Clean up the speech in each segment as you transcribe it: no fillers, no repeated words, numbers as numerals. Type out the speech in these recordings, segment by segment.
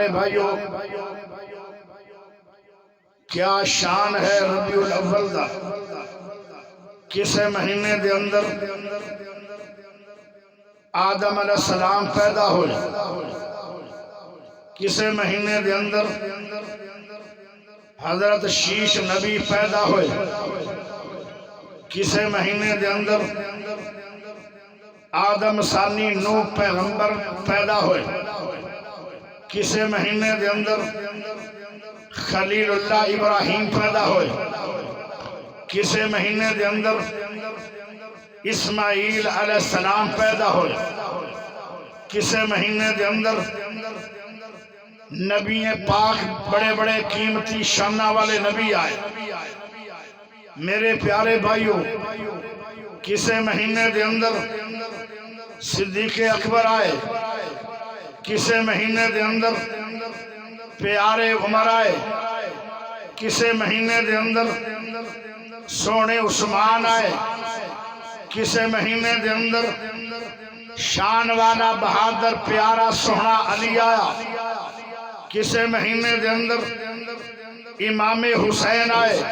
پیارے بھائیو کیا شان ہے ربیع الاول دا کسے مہینے دے اندر آدم علیہ السلام پیدا ہوئے کسے مہینے دے اندر حضرت شیش نبی پیدا ہوئے کسے مہینے دے اندر آدم ثانی نوح پیغمبر پیدا ہوئے کسے مہینے دے اندر خلیل اللہ ابراہیم پیدا ہوئے کسے مہینے دے اندر اسماعیل علیہ السلام پیدا ہوئے کسے مہینے دے اندر نبی پاک بڑے بڑے قیمتی شانہ والے نبی آئے میرے پیارے بھائیو کسے مہینے دے اندر صدیق اکبر آئے کسے مہینے دے اندر پیارے عمر آئے کسے مہینے دے اندر سونے عثمان آئے کسے مہینے دے اندر شان والا بہادر پیارا سونا علی آیا کسے مہینے دے اندر امام حسین آئے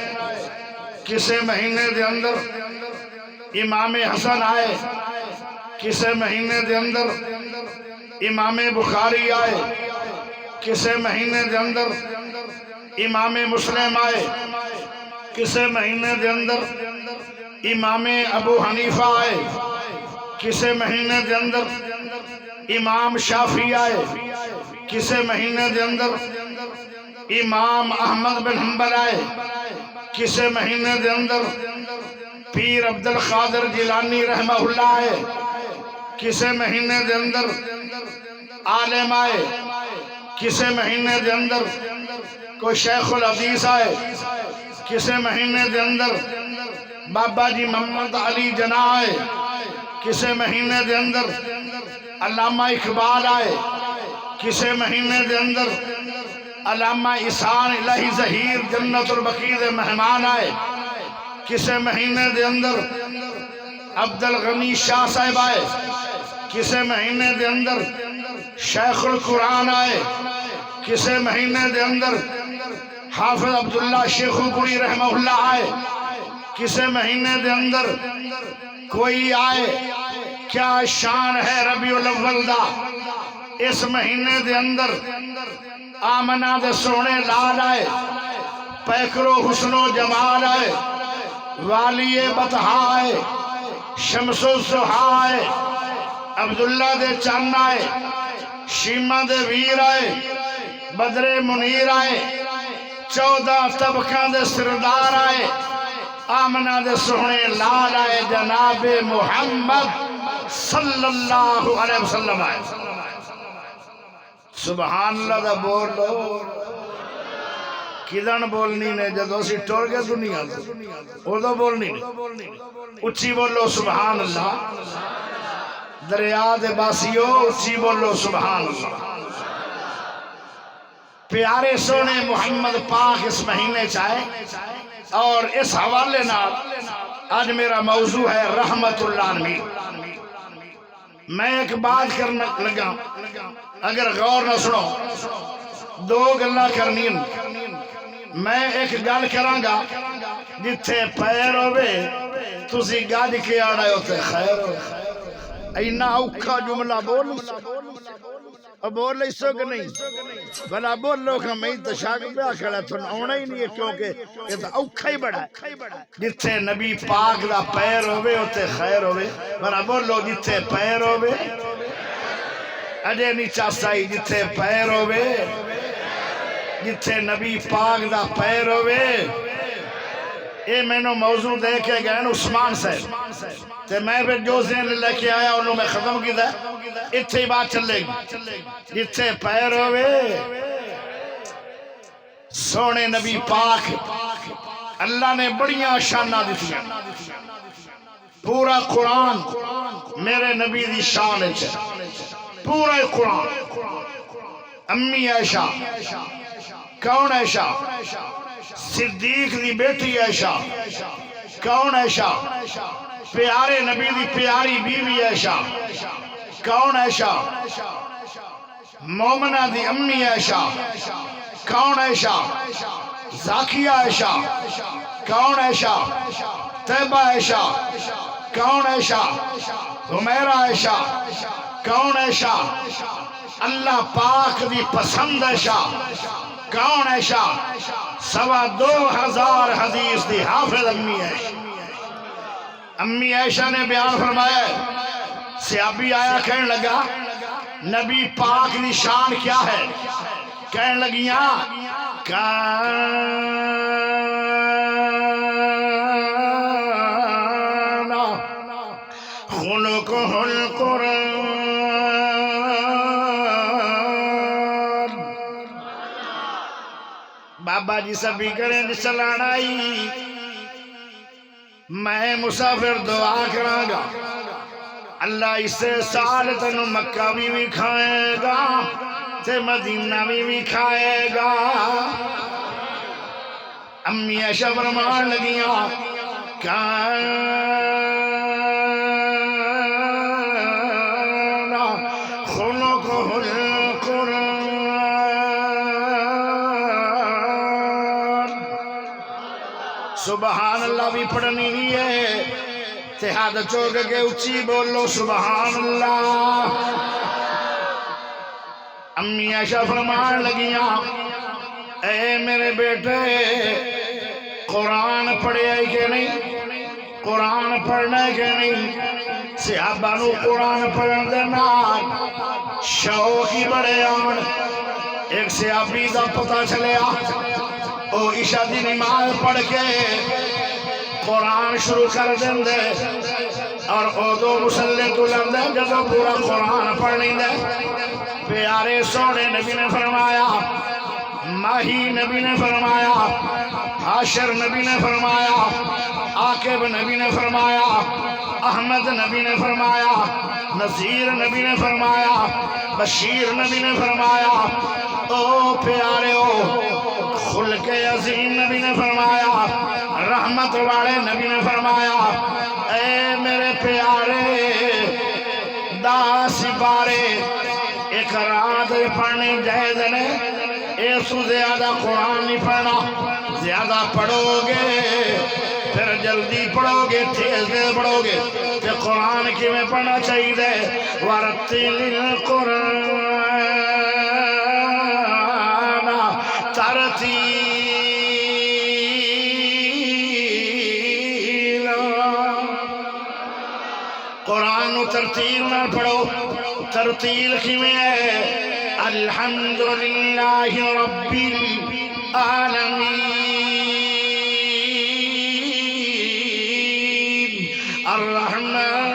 کسے مہینے دے اندر امام حسن آئے کسے مہینے دے اندر امام بخاری آئے کسے مہینے دے اندر امام مسلم آئے کسے مہینے دے اندر امام ابو حنیفہ آئے کسے مہینے دے اندر امام شافعی آئے کسے مہینے دے اندر امام احمد بن حنبل آئے کسے مہینے دے اندر پیر عبد القادر جیلانی رحمہ اللہ آئے کسے مہینے دے اندر عالم آئے کسے مہینے دے اندر کوئی شیخ الحدیث آئے کسے مہینے دے اندر بابا جی محمد علی جناح آئے کسے مہینے دے اندر علامہ اقبال آئے کسے مہینے دے اندر علامہ احسان الہی ظہیر جنت البقیع دے مہمان آئے کسے مہینے دے اندر عبدالغنی شاہ صاحب آئے کسے مہینے دے اندر شیخ القرآن آئے کسے مہینے دے اندر حافظ عبداللہ شیخو پوری رحمہ اللہ آئے کسے مہینے دے اندر کوئی آئے کیا شان ہے ربیع الاول دا اس مہینے دے اندر آمنہ دے سونے لال آئے پیکر و حسن و جمال آئے والی بطحا آئے شمس و سہا آئے عبداللہ دے چان آئے شیمہ دے ویر آئے بدر منیر آئے 14 طبقہ دے سردار آئے آمنہ دے سونے لال آئے جناب محمد صلی اللہ علیہ وسلم آئے سبحان اللہ دا بول لو کدن بولنی نے جدو اسی ٹور گئے دنیا اور دو بولنی نے اچھی بولو سبحان اللہ دریا دے باسیو اچھی بولو سبحان اللہ پیارے سونے محمد پاک اس مہینے چاہے اور اس حوالے نال آج میرا موضوع ہے رحمت اللہ عالمین میں ایک بات کرنے لگا اگر غور نہ سنو 2 گلاں کرنی میں ایک گل کرانگا جتھے پیر ہوئے تسی گاج کے آڑے ہوتے خیر ہوئے اینا اوکھا جملہ بول لئی سو کہ نہیں بلا بول لو کہ میں تشاک پہ آکھڑا تھن آنا ہی نہیں ہے کیونکہ یہ تو اوکھا ہی بڑا ہے جتھے نبی پاک دا پیر ہوئے ہوتے خیر ہوئے بلا بول لو جتھے پیر ہوئے اجے نہیں چاہتا جتھے پیر ہوئے جتھے نبی پاک دا پیر ہوئے اے میں نو موضوع دے کے گئے عثمان صاحب تے میں پھر جو ذہن لے کے آیا انہوں میں ختم کی دا اتھے ہی بات چلے گی جتھے پیر ہوئے سونے نبی پاک اللہ نے بڑیاں شانہ دیتی ہیں پورا قرآن میرے نبی دی شان ہے پورا قرآن امی عائشہ کون عائشہ صدیق دی بیٹی عائشہ کون عائشہ پیارے نبی دی پیاری بیوی عائشہ کون عائشہ مومنہ دی امی عائشہ کون عائشہ؟ زاکیہ عائشہ کون عائشہ؟ طیبہ عائشہ کون عائشہ؟ حمیرہ عائشہ کون عائشہ؟ اللہ پاک دی پسند عائشہ کون عائشہ؟ 2,2500 حدیث دی حافظ امی عائشہ۔ امی عائشہ نے بیان فرمایا ہے، صحابی آیا کہنے لگا نبی پاک دی شان کیا ہے؟ کہنے لگیاں کانا خلقہ القرآن۔ بابا جی سبھی کریں جی چلانائی، میں مسافر دعا کراں گا اللہ اسے سال تنو مکہ بھی کھائے گا تے مدینہ بھی کھائے گا۔ امی عائشہ فرمان لگیاں کانا خلقہ القرآن۔ سبحان اللہ بھی پڑھنی ہے تے ہاتھ چوک کے اچھی بولو سبحان اللہ۔ امی عائشہ فرمان لگیاں اے میرے بیٹے قرآن پڑھے آئی کہ نہیں؟ قرآن پڑھنے کے نہیں؟ صحابہ نو قرآن پڑھن دینا شوقی بڑے آن۔ ایک صحابی دا پتہ چلے او عشاء دی نماز پڑھ کے قرآن شروع کر دیں دے اور او دو مسلح تو لگ دے جدو پورا قرآن پڑھ نہیں دے۔ پیارے سونے نبی نے فرمایا، ماہی نبی نے فرمایا، حاشر نبی نے فرمایا، عاقب نبی نے فرمایا، احمد نبی نے فرمایا، نذیر نبی نے فرمایا، بشیر نبی نے فرمایا، او پیارے خلق عظیم نبی نے فرمایا، رحمت والے نبی نے فرمایا اے میرے پیارے 10 بارے ایک رات پڑھنے جائز نے، اس سے زیادہ قرآن نہیں پڑھنا۔ زیادہ پڑھو گے پھر جلدی پڑھو گے، تیز تیز پڑھو گے پھر قرآن کی میں پڑھنا چاہیے۔ وَرَتِّلِ الْقُرْآنَ تَرْتِيلًا۔ قرآن ترتیل میں پڑھو، ترتیل کی میں ہے الحمدللہ رب العالمین الرحمن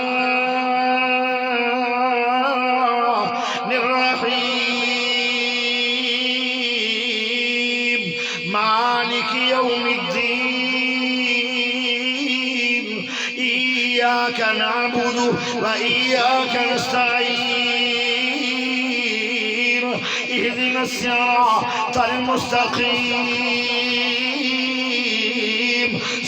الرحیم مالک یوم الدین ایاک نعبد و ایاک نستعین اهدنا الصراط المستقيم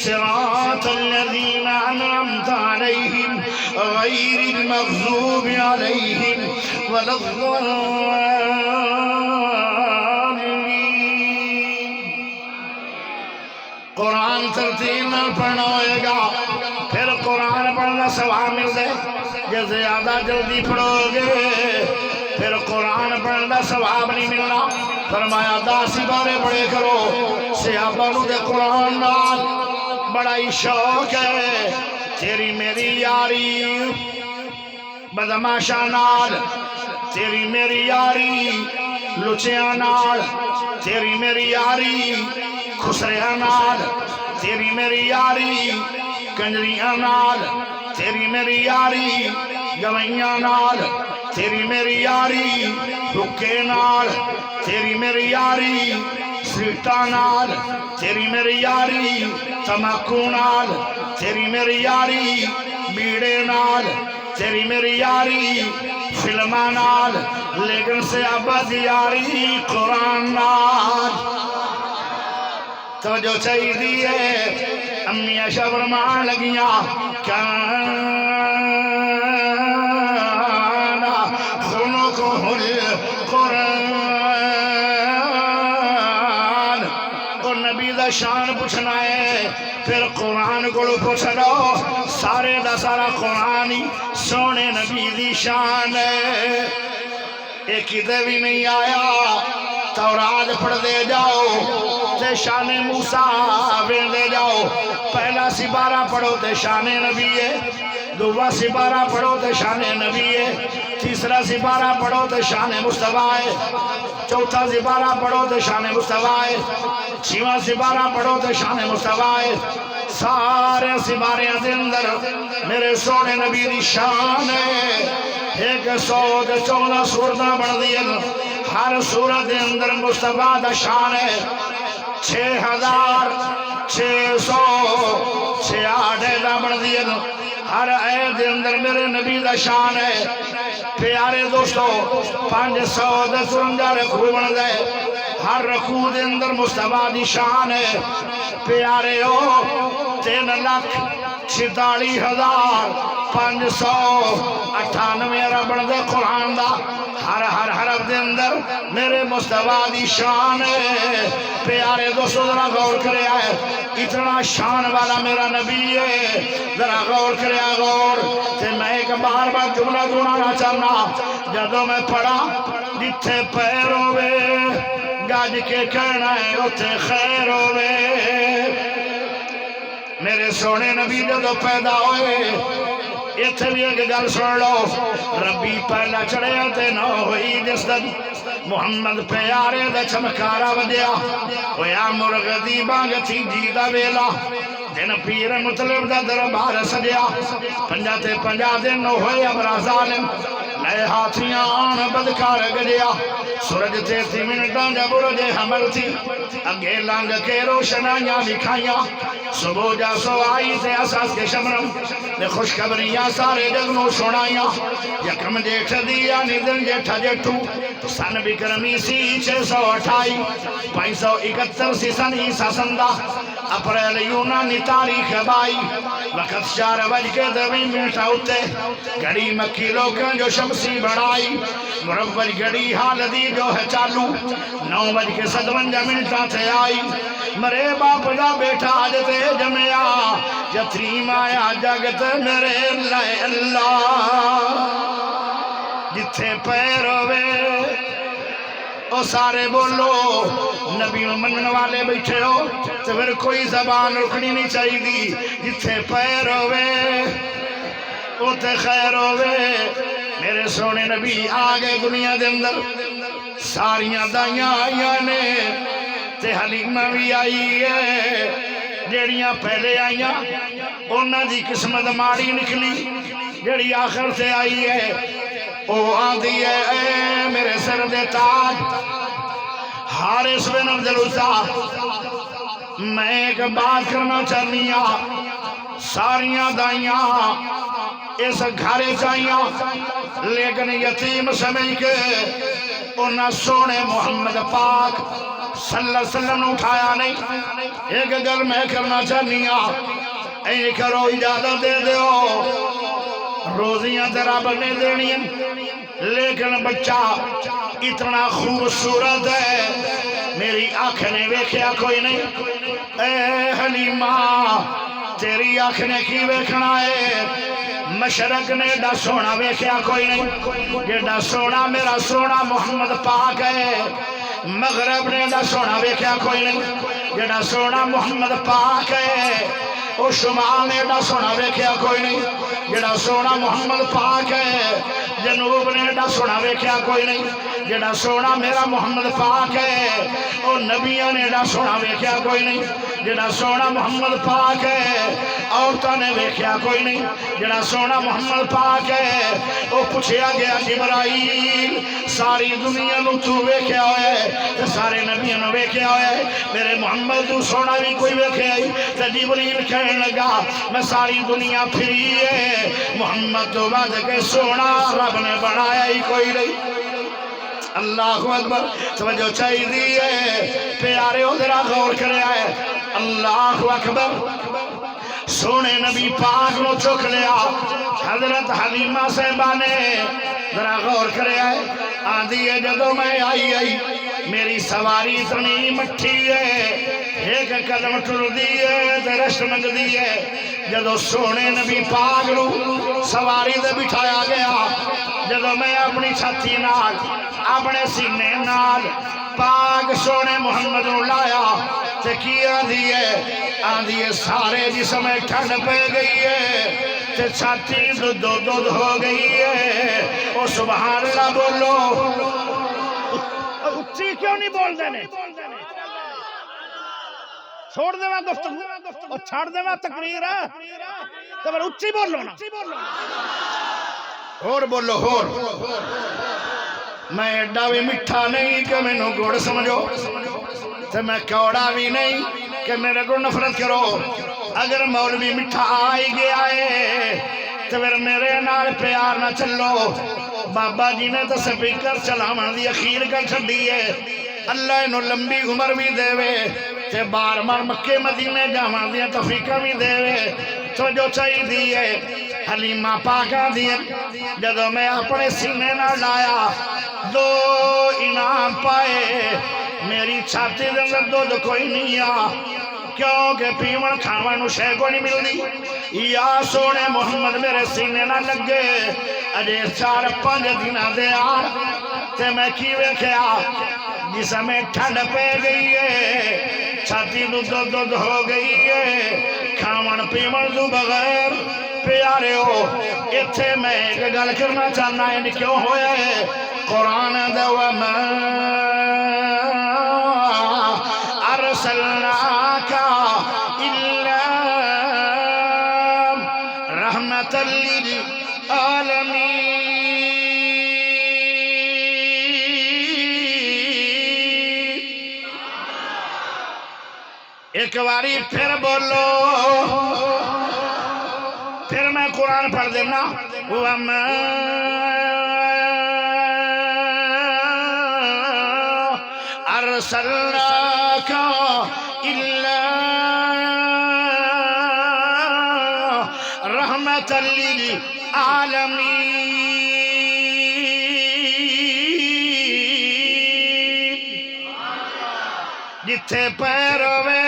صراط الذين أنعمت عليهم غير المغضوب عليهم ولا الضالين۔ قرآن ترتیل میں پڑھنا ہوئے گا، پھر قرآن پڑھنا ثواب مل دے۔ جب زیادہ جلدی پڑھو گے پھر قرآن پڑھنا ثواب نہیں ملنا۔ فرمایا 10 بارے پڑھے کرو۔ صحابہ نو دے قرآن نال بڑا ہی شوق ہے۔ تیری میری یاری بدماشا نال، تیری میری یاری لچیاں نال، تیری میری یاری خسریاں نال، تیری میری یاری کنجریاں نال، تیری میری یاری گوائیاں نال، تیری میری یاری حکے نال، تیری میری یاری سیٹا نال، تیری میری یاری تماکو نال، تیری میری یاری بیڑے نال، تیری میری یاری فلمہ نال، لیکن سے ابد یاری قرآن نال۔ توجہ چاہیے دیئے امی عائشہ فرمان لگیاں کانا خلقہ القرآن۔ دا شان پوچھنا ہے پھر قرآن کو پوچھ لو سارے دا سارا قرآن ہی سونے نبی دی شان ہے ایک کدے بھی نہیں آیا تورات پڑھ دے جاؤ تے شان موسیٰ بین دے جاؤ پہلا سپارہ پڑھو تے شان نبی ہے دوسرا سپارہ پڑھو تے شان نبی ہے تیسرا سپارہ پڑھو تے شان مصطفیٰ ہے چوتھا سپارہ پڑھو تے شان مصطفیٰ ہے چھواں سپارہ پڑھو تے شان مصطفیٰ ہے سارے سپاریاں دے اندر میرے سونے نبی دی شان ہے 114 سورتاں بن دیا ہر سورت دے اندر مصطفیٰ دا شان ہے 6666 دا بن دیا ہر آیت دے اندر میرے نبی دا شان ہے پیارے دوستو 553 رکوع بن دے ہر رکوع دے اندر مصطفیٰ دی شان ہے پیارے ہو 3,46,598 بن دے قرآن دا ہر حرف دے اندر میرے مصطفیٰ دی شان ہے پیارے دوستو ذرا غور کرے آئے اتنا شان والا میرا نبی ہے ذرا غور کرے غور تے میں ایک بار جملہ دونانا چاہنا جدو میں پڑھا جتھے پیر ہوئے گاج کے کہنا ہے اتھے خیر ہوئے میرے سونے نبی جدو پیدا ہوئے اتھے بھی ایک گل سن لو ربی پہلا چڑھے تے نہ ہوئی جس دن محمد پیارے دا چمکارا ودیا ہویا مرغدی بانگ تھی جیدہ ویلا دن پیر مطلب دا دربار سجیا 50 دن ہوئے ابرا ظالم نئے ہاتھیاں آن بدکار گجیا سورج 33 منٹاں جب برج حمل تھی اگے لانگ کے روشنائیاں دکھائیاں صبح جا سو آئی تے اساس کے شبنم نے خوشخبریاں سارے جگنوں سنائیاں یکم جیٹھ دیا ندن جیٹھا جیٹھو سن بکرمی سی 628 571 سی سن عیسیٰ سندہ اپریل یونانی تاریخ بائی وقت 4 بج کے 2 منٹ ہوتے گھڑی مکی لوگاں جو شمسی بڑھائی مربج گھڑی حال دی جو ہے چالو 9 بج کے 57 منٹاں تھے آئی مرے باپ دا بیٹا آجتے جمعیا یتریم آیا جگت میرے اللہ جتھے پیر ہوئے او سارے بولو نبی منن والے بیٹھے ہو تو پھر کوئی زبان رکھنی نہیں چاہیے دی جتھے پیر ہوئے او تے خیر ہوئے میرے سونے نبی آگے دنیا دے اندر ساریاں دائیاں آئیاں نے تے حلیمہ بھی آئی ہے جیڑیاں پہلے آئیاں انہاں دی قسمت ماڑی نکلی جیڑی آخر سے آئی ہے او آدھی ہے اے میرے سر دے تاج حارث بن عبدالعزیز میں ایک بات کرنا چاہنیا ساریاں دائیاں اس گھارے چاہیاں لیکن یتیم سمجھ کے انہاں سونے محمد پاک صلی اللہ علیہ وسلم نے اٹھایا نہیں ایک گل میں کرنا چاہنیا اے کرو اجازت دے دیو روزیاں تیرا بنے دینی لیکن بچہ اتنا خوبصورت ہے میری آنکھ نے ویکھیا کوئی نہیں اے حلیمہ تیری آنکھ نے کی ویکھنا ہے مشرق نے ڈا سونا ویکھیا کوئی نہیں جیڑا سونا میرا سونا محمد پاک ہے مغرب نے ڈا سونا ویکھیا کوئی نہیں جیڑا سونا محمد پاک ہے او شمال نے ڈا سونا ویکھیا کوئی نہیں جیڑا سونا محمد پاک ہے جنوب نے ڈا سونا ویکھیا کوئی نہیں جیڑا سونا میرا محمد پاک ہے او نبیوں نے ڈا سونا ویکھیا کوئی نہیں جیڑا سونا محمد پاک ہے عورتوں نے ویکھیا کوئی نہیں جیڑا سونا محمد پاک ہے او پوچھیا گیا جبرائیل ساری دنیا نو تو ویکھیا ہویا ہے تے سارے نبیوں نے ویکھیا ہویا ہے میرے محمد تو سونا بھی کوئی ویکھیا ہے تے جبرائیل کہنے لگا میں ساری دنیا پھری ہے محمد تو بعد کے سونا رب نے بنایا ہی کوئی نہیں اللہ اکبر توجہ چاہی دی ہے پیارے ہو ذرا غور کرے آئے اللہ اکبر سونے نبی پاک نو چک لیا حضرت حلیمہ صاحبہ نے ذرا غور کرے آئے آدھی ہے جدو میں آئی میری سواری اتنی مٹھی ہے ایک قدم ٹردی ہے تے رشت منگدی ہے جدو سونے نبی پاک نو سواری دے بٹھایا گیا جدو میں اپنی چھاتی نال اپنے سینے نال پاک سونے محمد نو لایا تے کی آندھی ہے سارے جسم میں ٹھنڈ پہ گئی ہے تے چھاتی دو ہو گئی ہے او سبحان اللہ بولو اچھی کیوں نہیں بول دینے چھوڑ دے میں گفتگو اور چھاڑ دے میں تقریر ہے تو میں اچھی بولو نا اور بولو اور میں ایڈا بھی مٹھا نہیں کہ میں نو گوڑ سمجھو تو میں کوڑا بھی نہیں کہ میرے کو نفرت کرو اگر مولوی مٹھا آئی گیا ہے تو پھر میرے نال پیار نہ چلو بابا جی نے تو سپیکر چلاواں دی اخیر کر چھڈی ہے اللہ انہوں لمبی عمر بھی دے وے تے بار بار مکے مدینے جاواں دی توفیقاں بھی دے وے تو جو چاہی دی ہے حلیمہ پاکاں دی جدو میں اپنے سینے نہ لایا دو انعام پائے میری چھاتی دے اندر دودھ کوئی نہیں آ کیونکہ پیون کھاون شے کو نہیں ملدی یا سونے محمد میرے سینے نہ لگے اجے 4-5 دن دے آن تے میں کی ویکھیا جس میں ٹھنڈ پہ گئی ہے چھاتی دودھ ہو گئی ہے کھاون پیون تو بغیر پیارے ہو اتھے میں ایک گل کرنا چاہنا ہے کیوں ہویا ہے قرآن دے وما ارسلناک الا رحمت للعالمین ایک باری پھر بولو پھر میں قرآن پڑھ دینا وما ارسلناک الا رحمت للعالمین جتھے پیر ہوئے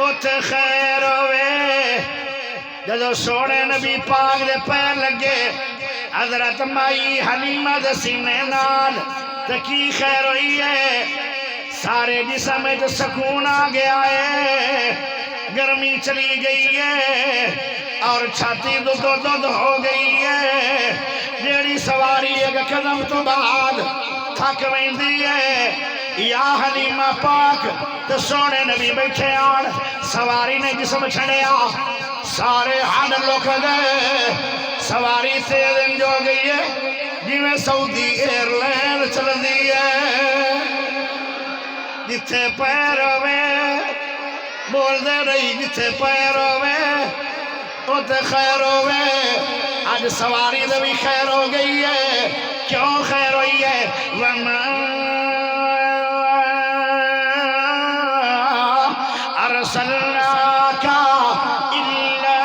اتھے خیر ہوئے جدو سونے نبی پاک دے پیر لگے حضرت مائی حلیمہ دے سینے نال تے کی خیر ہوئی ہے سارے جسم میں جو سکون آ گیا ہے گرمی چلی گئی ہے اور چھاتی دودھ ہو گئی ہے جیڑی سواری ایک قدم تو بعد تھک ویندی ہے یا حلیمہ پاک تو سونے نبی بیٹھے آن سواری نے جسم چھڑیا سارے ہڈ لک گئے سواری تیز انج ہو گئی ہے جی میں سعودی ایئر لائن چل دی ہے جتھے پیر ہوئے بول دے رہی جتھے پیر ہوئے اتھے خیر ہوئے آج سواری دے بھی خیر ہو گئی ہے کیوں خیر ہوئی ہے وما ارسلناک الا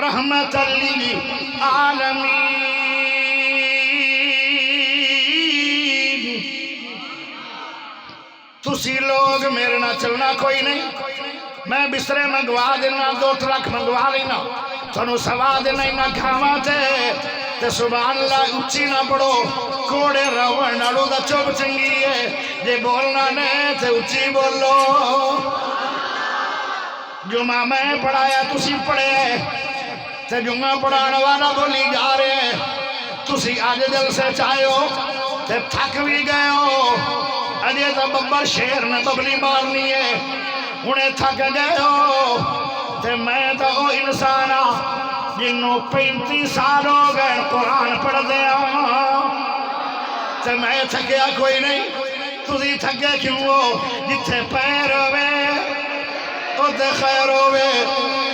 رحمت للعالمین تسی لوگ میرے نہ چلنا کوئی نہیں میں بسترے منگوا دینا 2 ٹرک منگوا لینا تھنو سوا دینا نہ کھاواں تے سبحان اللہ اچھی نہ پڑھو کوڑے روڑ نالو دا چوب چنگی ہے جے بولنا نہیں تے اچھی بولو جمعہ میں پڑھایا تسی پڑھے تے جمعہ پڑھانا والا بولی جا رہے تسی آج دل سے چاہے ہو تے تھک بھی گئے ہو اجے تو ببر شیر نے ببلی مارنی ہے انہیں تھک گئے ہو تے میں تو او انسانا جنہوں 35 سال ہو گئے قرآن پڑھ دیا تے میں تھکیا کوئی نہیں تسی تھکے کیوں ہو جتھے پیر ہوئے اتھے خیر ہوئے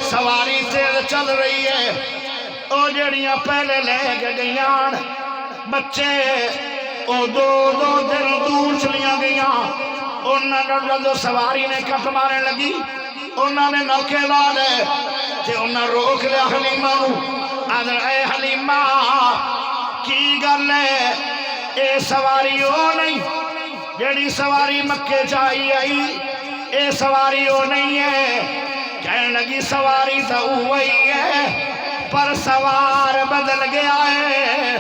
سواری تیز چل رہی ہے او جڑیاں پہلے لے کے گئیاں بچے او 2 دن دور چلیاں گئیاں انہاں نے جدو سواری نے کٹ مارے لگی انہاں نے نوکے والے تے انہاں روک لیا حلیمہ نو آدھر اے حلیمہ کی گل ہے اے سواری او نہیں جیڑی سواری مکے چاہی آئی اے سواری او نہیں ہے کہنے لگی سواری تو وہی ہے پر سوار بدل گیا ہے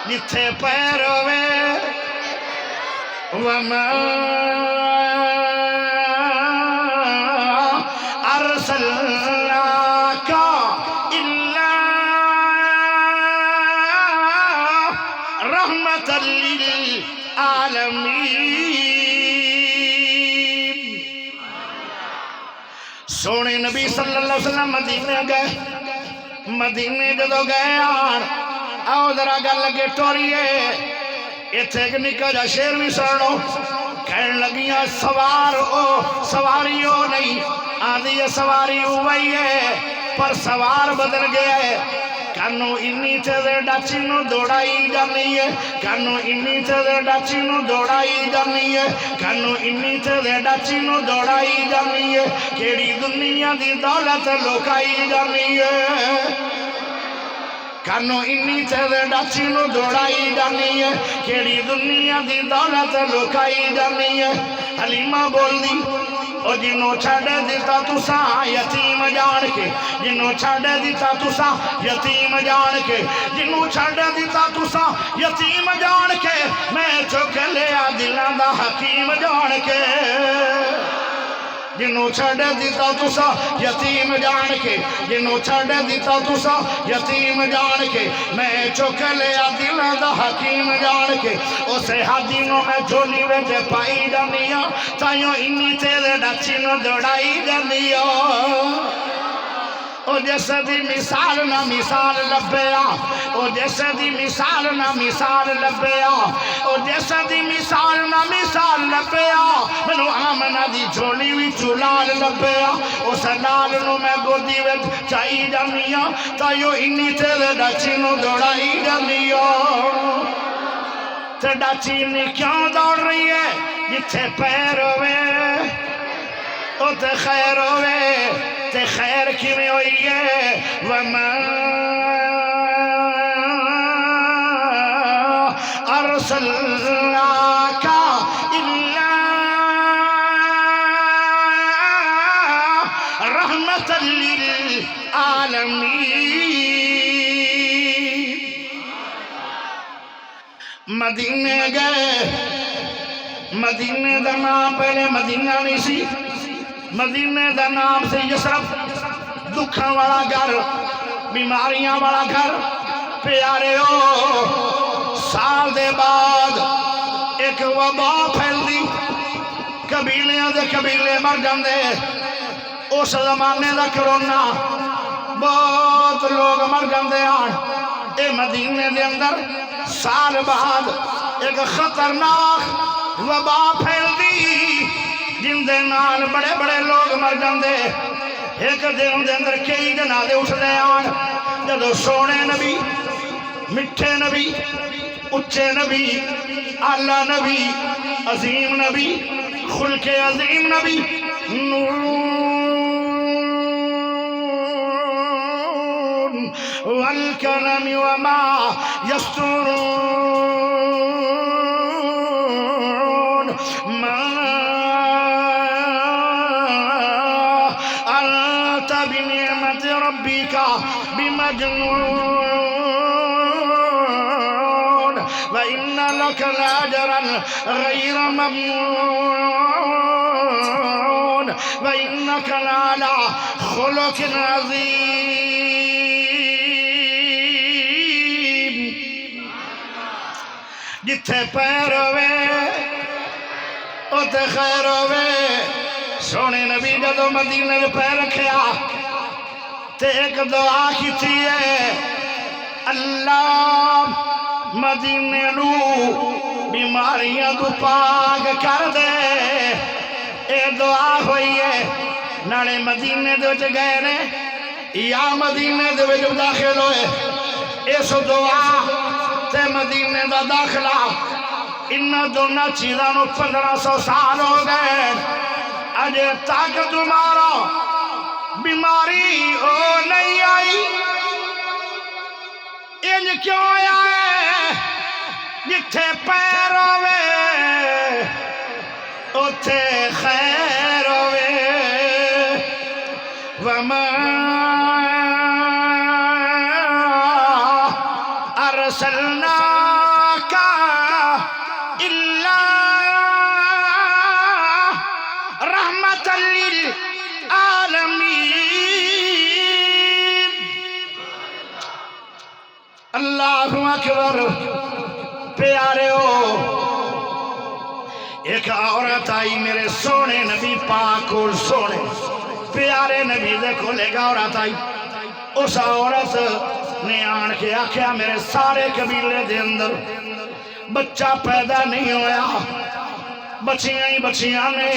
جتھے پیر ہوئے وما ارسلناک الا رحمۃ للعالمین سونے نبی صلی اللہ علیہ وسلم مدینے گئے مدینے جدو گئے آن آؤ ذرا گل لگے ٹوریے اتھے ایک نکا جا شیر بھی سنو کہنے لگیاں سوار او سواری او نہیں آدھی سواری ہوئی ہے پر سوار بدل گیا ہے کانو انی چیزے ڈاچی نو دوڑائی جانی ہے کانو انی چیزے ڈاچی نو دوڑائی جانی ہے کانو انی چیزے ڈاچی نو دوڑائی جانی ہے کیڑی دنیا دی دولت لوکائی جانی ہے کانو انی چیزے ڈاچی نو دوڑائی جانی ہے کیڑی دنیا دی دولت لوکائی جانی ہے حلیمہ بول دی او جنوں چھڑے دیتا تساں یتیم جان کے جنوں چھڑے دیتا تساں یتیم جان کے جنوں چھڑے دیتا تساں یتیم جان کے میں چک لیا دلاں دا حکیم جان کے جنوں چھڑے دیتا تسا یتیم جان کے جنوں چھڑے دیتا تسا یتیم جان کے میں چک لیا دلاں دا حکیم جان کے اسے حدینوں میں جھولی وچ پائی جانیاں تائیوں انی تیرے ڈاچی نو دوڑائی جانیاں او جیسے دی مثال نہ مثال لبیا او جیسے دی مثال نہ مثال لبیا او جیسے دی مثال نہ مثال لبیا منو آمنہ دی جھولی وی چولال لبیا اس لال نو میں گودی وچ چائی جانیاں تائیو انی تیرے ڈاچی نو دوڑائی جانیاں تے ڈاچی نی کیوں دوڑ رہی ہے جتھے پیر ہوئے او تے خیر ہوئے تے خیر کی میں ہوئی ہے وما ارسلناک الا رحمۃ للعالمین مدینے گئے مدینے دا نام پہلے مدینہ نہیں سی مدینے دا نام سے یسرف دکھاں والا گھر بیماریاں والا گھر پیارے ہو سال دے بعد ایک وبا پھیل دی قبیلیاں دے قبیلے مر جاندے اس زمانے دا کرونا بہت لوگ مر جاندے آن اے مدینے دے اندر سال بعد ایک خطرناک وبا پھیل دی جن دے نال بڑے بڑے لوگ مر جاندے ایک دن دے اندر کئی جنازے اٹھدے آن جدو سونے نبی مٹھے نبی اچے نبی اعلیٰ نبی عظیم نبی خلق عظیم نبی نون والکلم وما یسطرون بمجنون وإن لك لأجرا غير ممنون وإنك لعلى خلق عظيم جتھے پیر ہوئے اتے خیر ہوئے سونے نبی جدو مدینے پیر رکھیا تے ایک دعا کی تھی ہے اللہ مدینے نو بیماریاں تو پاک کر دے اے دعا ہوئی ہے نانے مدینے دے وچ گئے نے یا مدینے دے وچ داخل ہوئے اس دعا تے مدینے دا داخلہ انہاں دونوں چیزاں نو 1500 سال ہو گئے اجے تک تمہارا بیماری او نہیں آئی انج کیوں آئے جتھے پیر ہوے اتھے خیر ہوے وما ارسلناک الا رحمۃ للعالمین اللہ اکبر پیارے ہو ایک عورت آئی میرے سونے نبی پاک اور سونے پیارے نبی دے کھولے گا عورت آئی اس عورت نے آن کے آکھیا میرے سارے قبیلے دے اندر بچہ پیدا نہیں ہویا بچیاں ہی بچیاں نے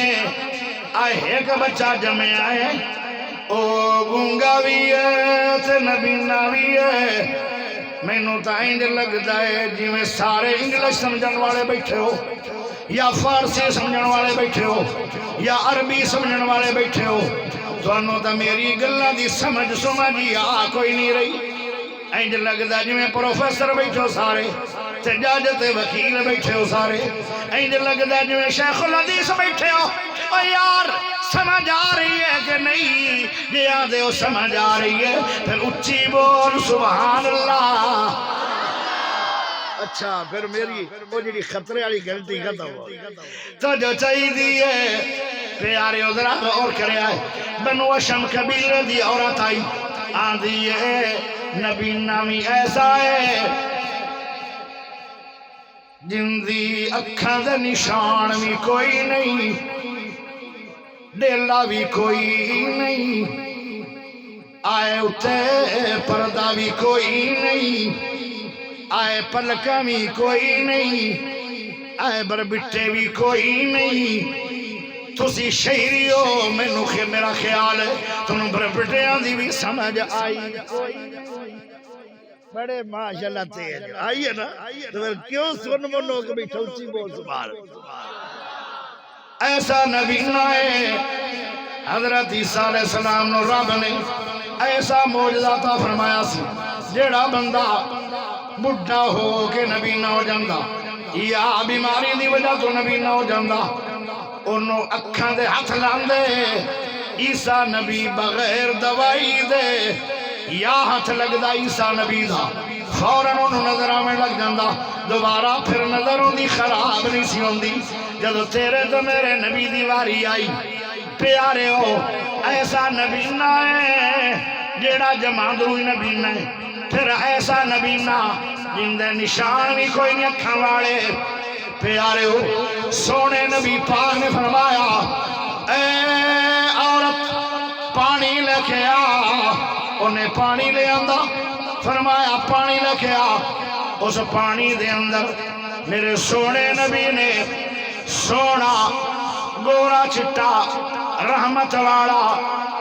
آئے ایک بچہ جمع آئے او گونگا بھی ہے تے نبینا بھی ہے مینوں تا انج لگدا ہے جویں سارے انگلش سمجھن والے بیٹھے ہو یا فارسی سمجھن والے بیٹھے ہو یا عربی سمجھن والے بیٹھے ہو تانوں تا میری گلاں دی سمجھ سمجھی آ کوئی نہیں رہی انج لگدا جویں پروفیسر بیٹھے ہو سارے تے جج تے وکیل بیٹھے ہو سارے انج لگدا جویں شیخ الحدیث بیٹھے ہو او یار سمجھ آ رہی ہے کہ نہیں جے آدھے ہو سمجھ آ رہی ہے پھر اچھی بول سبحان اللہ اچھا پھر میری وہ جی خطرے والی غلطی ختم ہو تو جو چاہیے پیارے ذرا غور کرے آئے بنو اشم قبیلے دی عورت آئی آندھی ہے نبی نامی ایسا ہے جن دی اکھاں دے نشان بھی کوئی نہیں ڈیلا بھی کوئی نہیں آئے اتے پردہ بھی کوئی نہیں آئے پلکہ بھی کوئی نہیں آئے بربٹے بھی کوئی نہیں تسی شہری ہو مینوں میرا خیال ہے تنوں بربٹیاں دی بھی سمجھ آئی بڑے ماشاءاللہ تیز آئیے نا تو پھر کیوں سن منو کہ بیٹھا اچھی بول سبحان ایسا نبی نائے حضرت عیسیٰ علیہ السلام نو رب نے ایسا موجزہ تا فرمایا سی جیڑا بندہ بڑھا ہو کے نبی نہ ہو جاندہ یا بیماری دی وجہ تو نبی نہ ہو جاندہ انہوں اکھاں دے ہاتھ لاندے عیسیٰ نبی بغیر دوائی دے یا ہاتھ لگ دا عیسیٰ نبی دا فوراً انہوں نظر آمیں لگ جاندہ دوبارہ پھر نظروں دی خراب نہیں سی ہوندی جب تیرے تو میرے نبی دیواری آئی پیارے ہو ایسا نبی نہ ہے جیڑا جمع دروئی نبی نہ ہے پھر ایسا نبی نہ جن دے نشان بھی کوئی نہیں اکھاں والے پیارے ہو سونے نبی پاک نے فرمایا اے عورت پانی لے کے آ انہیں پانی لے آندہ فرمایا پانی لے کے آ اس پانی دے اندر میرے سونے نبی نے سونا گورا چٹا رحمت والا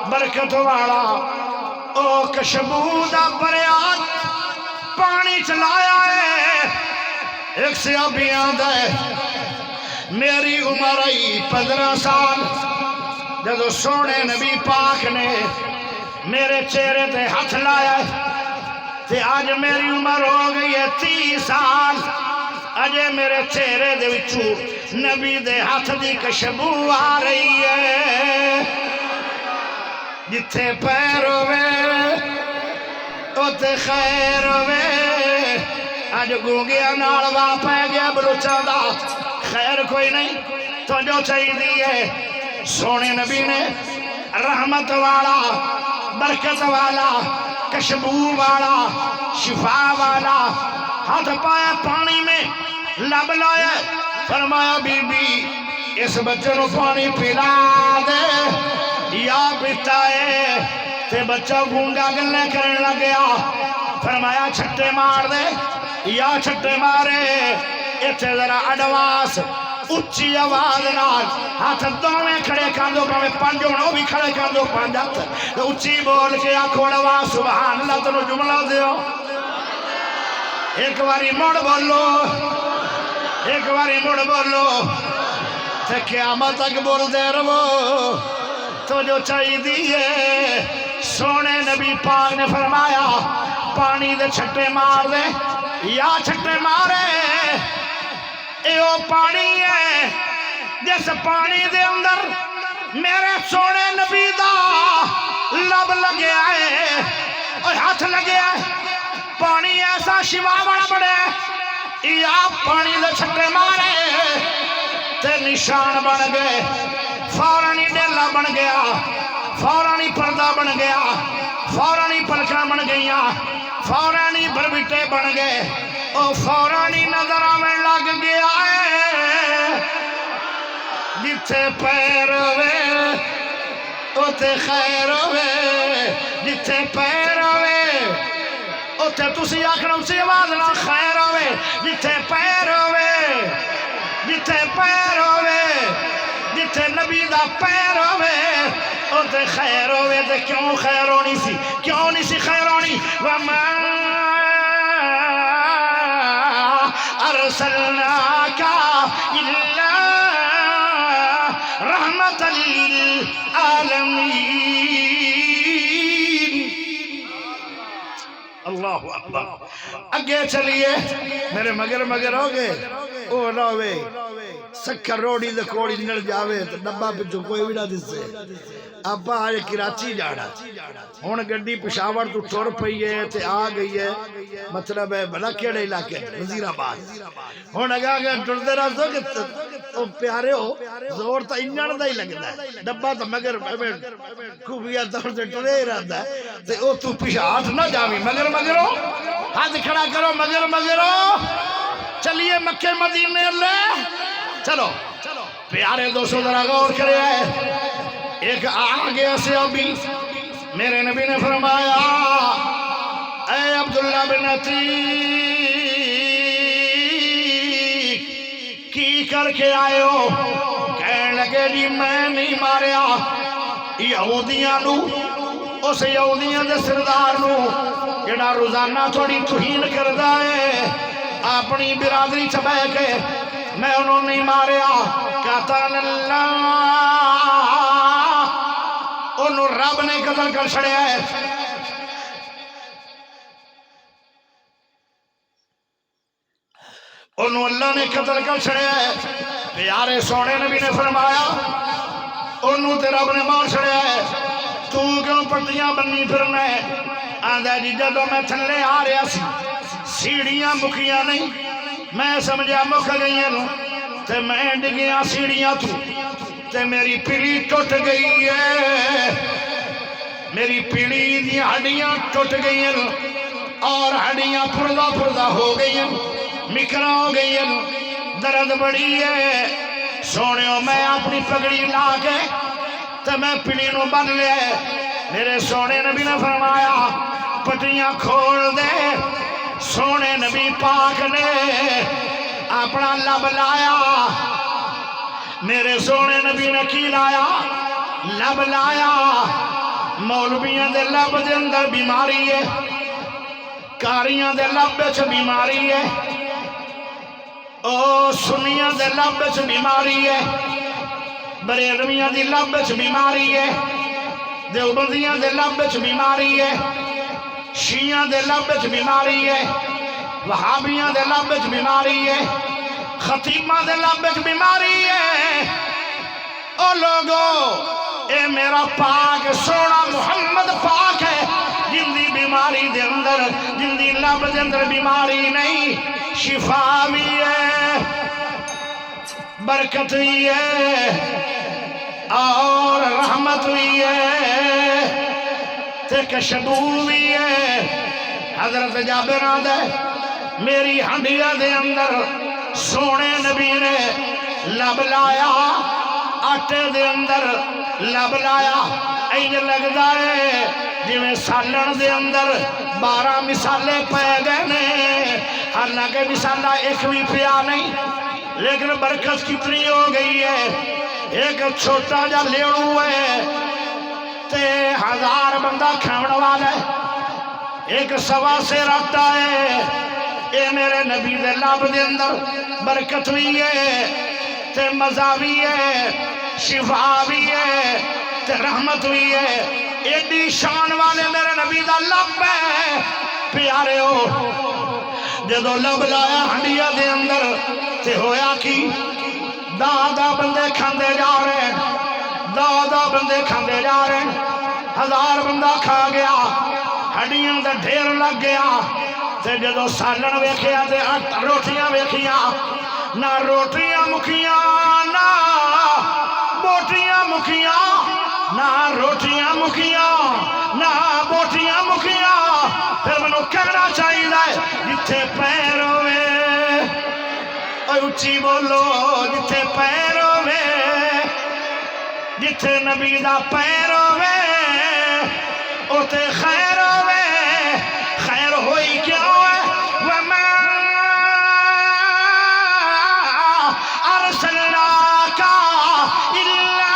برکت والا او کشبودہ بریاد پانی چلایا ہے ایک صحابی آندہ ہے میری عمر آئی 15 سال جب سونے نبی پاک نے میرے چہرے تے ہاتھ لایا ہے تے آج میری عمر ہو گئی ہے 30 سال اجے میرے چہرے دے وچوں نبی دے ہاتھ دی کشبو آ رہی ہے جتھے پیر ہوئے اوتے خیر ہوئے آج گونگیا نال وا پہ گیا بلوچاں دا خیر کوئی نہیں تو جو چاہیے دیئے سونے نبی نے رحمت والا برکت والا کشبو والا شفا والا ہاتھ پایا پانی میں لب لائے فرمایا بی بی اس بچے نو پانی پلا دے یا پیتا ہے تے بچہ گونگا گلے کرنے لگیا فرمایا چھٹے مار دے یا چھٹے مارے ایتھے ذرا اڈواس اچھی آواز نال ہاتھ دونے کھڑے کر دو پاوے پنج ہونو بھی کھڑے کر دو 5 ہاتھ اچھی بول کے آکھو اڈواس سبحان اللہ تنو جملہ دیو ایک باری مڑ بولو ایک باری مڑ بولو تے قیامت تک بول دے رہو تو جو چاہیے دیئے سونے نبی پاک نے فرمایا پانی دے چھٹے مار دے یا چھٹے مارے، اے او پانی ہے جس پانی دے اندر میرے سونے نبی دا لب لگے آئے اور ہاتھ لگے آئے، پانی ایسا شفا بڑا بڑے یا پانی دے چھٹے مارے تے نشان بن گئے، فورانی ڈیلا بن گیا، فورانی پردہ بن گیا، فورانی پلکاں بن گئیاں، فورانی بربٹے بن گئے، او فورانی نظر میں لگ گیا ہے، جتھے پیر ہوئے اوتے خیر ہوئے، جتھے پیر ہوئے اوتے تسی آکھنا اسی آواز نہ خیر ہوئے، جتھے پیر ہوئے، جتھے پیر ہوئے، جتھے نبی دا پیر ہوئے اوتے خیر ہوئے، تے کیوں خیر ہونی سی، کیوں نہیں سی خیر ہونی؟ وَمَا أَرْسَلْنَاكَ إِلَّا رَحْمَةً لِلْعَالَمِينَ۔ اللہ اکبر، اگے چلیے، میرے مگر مگر ہو گئے، او روے سکر روڑی دے کوڑی نکل جاوے تو ڈبا پچھو کوئی بھی نہ دسے، ابا آج کراچی جانا، ہون گڈی پشاور تو ٹور پئی ہے تے آ گئی ہے، مطلب ہے بھلا کیڑے علاقے وزیر آباد، ہون اگا گیا ٹردے رہا کہ تو پیارے ہو زور تا انجن دا ہی لگتا ہے، ڈبا تا مگر خوبیہ طور سے ٹرے ہی رہتا ہے، تے او تو پیچھے ہاتھ نہ جاوی، مگر مگرو ہاتھ کھڑا کرو، مگر مگرو چلیے مکہ مدینے لے چلو، پیارے دوستو ذرا غور کرے آئے، ایک آگے سے ابھی میرے نبی نے فرمایا اے عبداللہ بن عتیق کی کر کے آئے ہو؟ کہنے لگے جی میں نہیں ماریا یہودیاں نو، اس یہودیاں دے سردار نو جڑا روزانہ تھوڑی توہین کردا ہے اپنی برادری چ بیٹھ کے، میں انہوں نہیں ماریا، قاتل اللہ، انہوں رب نے قتل کر چھڑیا ہے، انہوں اللہ نے قتل کر چھڑیا ہے، پیارے سونے نبی نے فرمایا انہوں تے رب نے مار چھڑیا ہے، تو کیوں پٹیاں بنی پھرنا ہے؟ آندھا جی جدو میں تھلے آ رہا سی سیڑھیاں مکیاں نہیں، میں سمجھا مک گئی ہوں تے میں ڈگیاں سیڑھیاں تو تے میری پیڑی ٹوٹ گئی ہے، میری پیڑی دی ہڈیاں ٹوٹ گئی ہیں اور ہڈیاں پردہ پردہ ہو گئی ہیں، مکرا ہو گئی ہیں، درد بڑی ہے، سونیوں میں اپنی پگڑی لا کے تے میں پیڑی نو بن لے، میرے سونے نبی نے فرمایا پٹیاں کھول دے، سونے نبی پاک نے اپنا لب لایا، میرے سونے نبی نے کی لایا؟ لب لایا، مولویاں دے لب دے اندر بیماری ہے، کاریاں دے لب وچ بیماری ہے، او سنیاں دے لب وچ بیماری ہے، بریلویاں دی لب وچ بیماری ہے، دیوبندیاں دے لب وچ بیماری ہے، شیعہ دے لب وچ بیماری ہے، وہابیاں دے لب وچ بیماری ہے، خطیباں دے لب وچ بیماری ہے، او لوگو اے میرا پاک سونا محمد پاک ہے، جن دی بیماری دے اندر، جن دی لب دے اندر بیماری نہیں، شفا بھی ہے، برکت بھی ہے اور رحمت بھی ہے تے کشبو بھی ہے۔ حضرت جابر آدھے میری ہنڈیا دے اندر سونے نبی نے لب لایا، آٹے دے اندر لب لایا، اینج لگدا ہے جویں سالن دے اندر 12 مثالے پے گئے نے، حالانکہ مثالہ ایک بھی پیا نہیں، لیکن برکت کتنی ہو گئی ہے۔ ایک چھوٹا جا لیڑو ہے تے 1000 بندہ کھاون والا ہے، ایک سوا سے آٹا ہے، اے میرے نبی دے لب دے اندر برکت بھی ہے تے مزہ بھی ہے، شفا بھی ہے، تے رحمت ہوئی ہے ایڈی شان والے میرے نبی دا لب ہے پیارے ہو جدو لب لایا ہنڈیا دے اندر تے ہویا کی دا بندے کھاندے جا رہے ہیں دا بندے کھاندے جا رہے ہیں 1000 بندہ کھا گیا ہڈیاں دا ڈھیر لگ گیا تے جدو سالن ویکھیا تے روٹیاں ویکھیاں نہ روٹیاں مکھیاں نہ بوٹیاں مکھیاں نہ روٹیاں مکھیاں نہ بوٹیاں مکھیاں پھر منو کہنا چاہیے جتھے پیر ہوئے اچھی بولو جتھے پیر ہوئے جتھے نبی دا پیر ہوئے اوتے خیر ہوئے خیر ہوئی کیا ہوئے وَمَا أَرْسَلْنَاكَ إِلَّا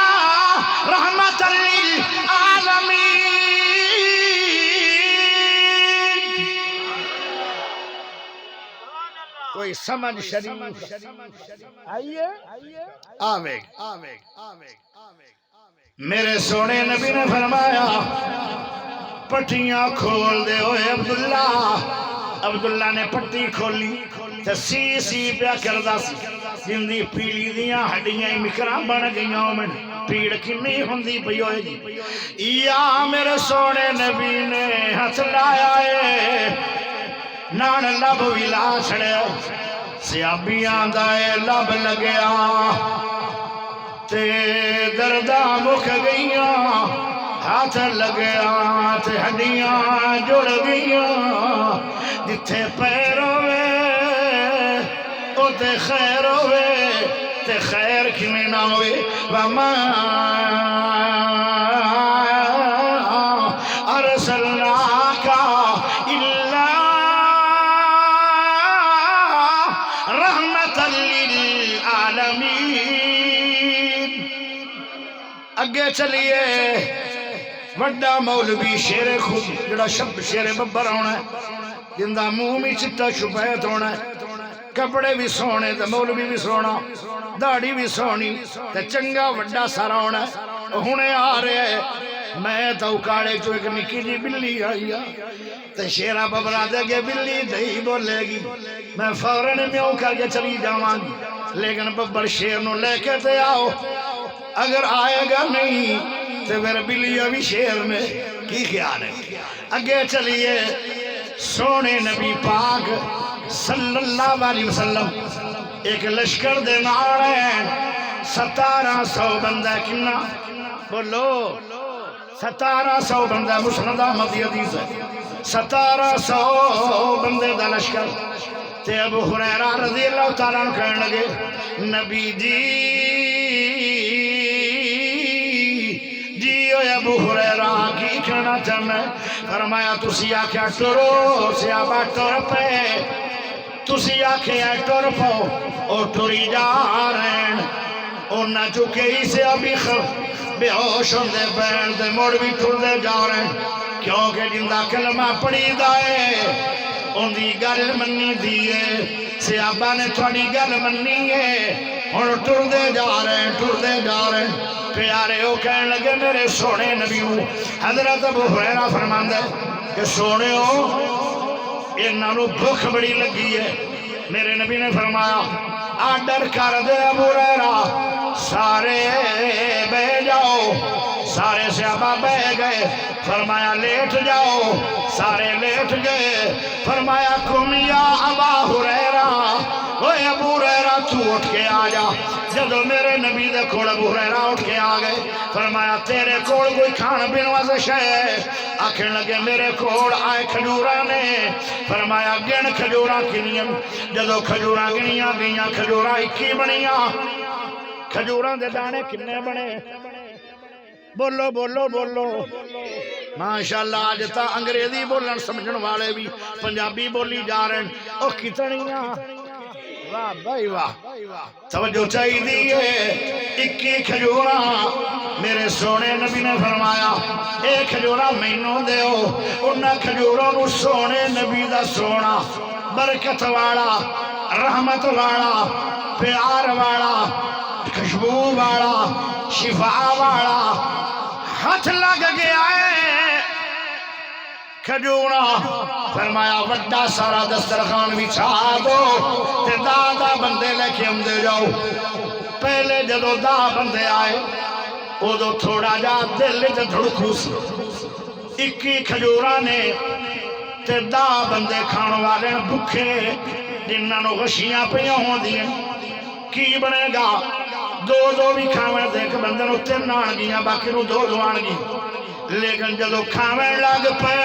رَحْمَةً لِلْعَالَمِينَ کوئی سمجھ شریف آئیے آوے میرے سونے نبی نے فرمایا پٹیاں کھول دے ہوئے عبداللہ نے پٹی کھولی سی پیا کردہ سی جندی پیلی دیاں ہڈیاں مکرہ بن گئیاں میں پیڑ کنی ہوندی پئی ہوئے جی یا میرے سونے نبی نے ہاتھ لایا ہے نان لب ویلا چھڑے سیابیاں دائے لب لگیا تے دردہ مک گئیاں ہاتھ لگیا تے ہڈیاں جڑ گئیاں جتھے پیر ہوئے او تے خیر ہوئے تے خیر کھنے نہ ہوئے وَمَا أَرْسَلْنَاكَ إِلَّا رَحْمَةً لِلْعَالَمِينَ اگے چلیے وڈا مولوی شیر خوب جڑا شب شیر ببر ہونا ہے جندہ منہ میں چٹا شبیت ہونا ہے کپڑے بھی سونے تے مولوی بھی سونا داڑھی بھی سونی تے چنگا وڈا سارا ہونا ہے ہونے آ رہے ہیں میں تو اکاڑے چو ایک نکی جی بلی آئی تے شیرہ ببرا دے گے بلی دہی بولے گی میں فوراً میوں کر کے چلی جاواں گی لیکن ببر شیر نو لے کے تے آؤ اگر آئے گا نہیں تو پھر بلی ابھی شیر میں کی خیال ہے اگے چلیے سونے نبی پاک صلی اللہ علیہ وسلم ایک لشکر دے نال ہیں 1700 بندہ کنا بولو 1700 بندہ مسند احمد حدیث ہے 1700 بندے دا لشکر تے ابو ہریرہ رضی اللہ تعالیٰ عنہ کہنے لگے نبی جی ابو ہریرہ کی کہنا چاہنا فرمایا تسی آکھیا ٹرو سیابہ ٹر پہ تسی آکھیا ٹر پو او ٹری جا رہے ہیں او نہ چکے ہی سے ابھی بے ہوش ہوندے پین دے موڑ بھی ٹر دے جا رہے ہیں کیونکہ جندہ کلمہ پڑی دائے ان دی گل منی دیئے سیابہ نے تھوڑی گل منی ہے اور ٹر دے جا رہے ہیں پیارے ہو کہنے لگے میرے سونے نبی ہوں حضرت ابو ہریرہ فرماندہ ہے کہ سونے ہو انہاں نو بھوک بڑی لگی ہے میرے نبی نے فرمایا آڈر کر دے ابو ہریرہ سارے بے جاؤ سارے صحابہ بے گئے فرمایا لیٹ جاؤ سارے لیٹ گئے فرمایا کم یا ابا ہریرہ اوے ابو ہریرہ تو اٹھ کے آ جا جدو میرے نبی دے کھوڑ ابو ہریرہ اٹھ کے آ گئے فرمایا تیرے کھوڑ کوئی کھان بین وزش ہے آکھیں لگے میرے کھوڑ آئے کھجورہ نے فرمایا گن کھجورہ کنیاں جدو کھجورہ گنیاں گئیاں کھجورہ 21 بنیاں کھجورہ دے دانے کنے بنے بولو بولو بولو ماشاءاللہ آج تا انگریزی بولن سمجھن والے بھی پنجابی بولی جا رہے ہیں او کتنیاں واہ بھائی واہ توجہ چاہی دیئے 21 کھجورہ میرے سونے نبی نے فرمایا ایک کھجورہ مینوں دیو انہاں کھجوروں نو سونے نبی دا سونا برکت والا رحمت والا پیار والا خوشبو والا شفا والا ہاتھ لگ گیا ہے کھجورا فرمایا وڈا سارا دسترخوان بچھا دو تے دا بندے لے کے آندے جاؤ پہلے جدو دا بندے آئے ادو تھوڑا جا دل تے دھڑکو سی 21 کھجورا نے تے دا بندے کھان والے بھوکے جنہاں نو غشیاں پیاں ہوندیاں کی بنے گا دو بھی کھاویں دے کہ بندے نو 3 آن گیاں باقی نو 2 آن گی لیکن جدو کھاویں لگ پے